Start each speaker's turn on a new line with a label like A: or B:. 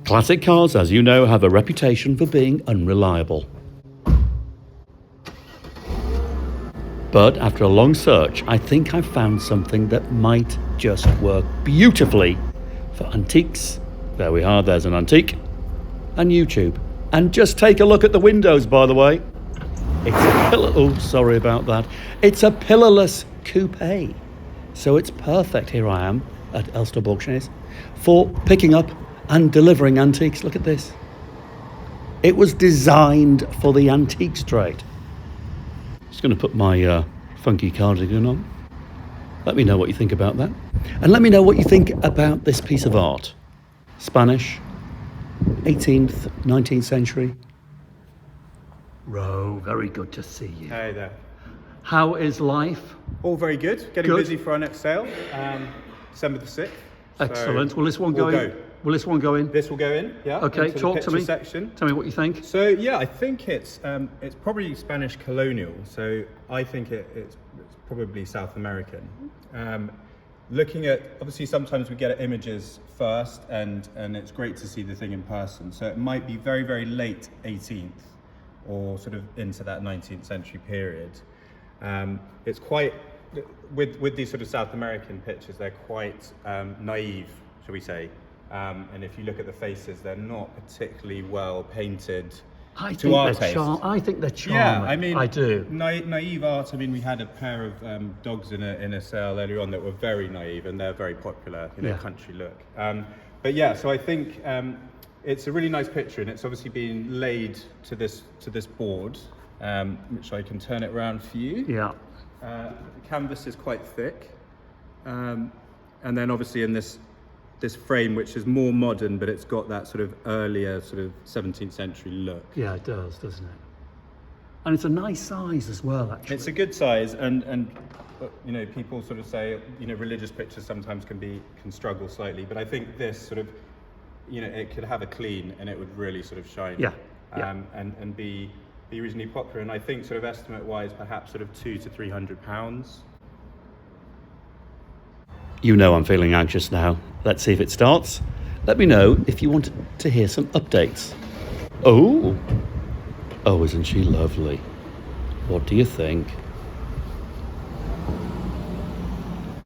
A: Classic cars, as you know, have a reputation for being unreliable. But after a long search, I think I've found something that might just work beautifully for antiques. There we are, there's an antique. And YouTube. And just take a look at the windows, by the way. It's a sorry about that. It's a pillarless coupe. So it's perfect, here I am at Elstob Auctioneers, for picking up and delivering antiques. Look at this. It was designed for the antiques trade. Just going to put my funky cardigan on. Let me know what you think about that. And let me know what you think about this piece of art. Spanish, 18th, 19th century. Ro, very good to see you.
B: Hey there.
A: How is life?
B: All very good. Getting busy for our next sale, December the 6th.
A: Excellent. Will this one go in? Will this one go in?
B: This will go in, yeah.
A: Okay,
B: into
A: talk
B: the
A: to me.
B: Section.
A: Tell me what you think.
B: So yeah, I think it's probably Spanish colonial. So I think it's probably South American. Looking at, obviously sometimes we get images first and it's great to see the thing in person. So it might be very, very late 18th or sort of into that 19th century period. It's quite, with these sort of South American pictures, they're quite naive, shall we say. And if you look at the faces, they're not particularly well painted to our taste.
A: I think they're charming.
B: Yeah, I mean,
A: I do.
B: Naive art. I mean, we had a pair of dogs in a sale earlier on that were very naive, and they're very popular, country look. But yeah, so I think it's a really nice picture, and it's obviously been laid to this board, which I can turn it around for you.
A: Yeah.
B: The canvas is quite thick, and then obviously in this frame, which is more modern, but it's got that sort of earlier sort of 17th century look.
A: Yeah, it does, doesn't it? And it's a nice size as well, actually.
B: It's a good size, and people sort of say, religious pictures sometimes can struggle slightly, but I think this sort of, it could have a clean and it would really sort of shine.
A: Yeah.
B: And be reasonably popular. And I think sort of estimate wise, perhaps sort of £200 to £300.
A: You know I'm feeling anxious now. Let's see if it starts. Let me know if you want to hear some updates. Oh, isn't she lovely? What do you think?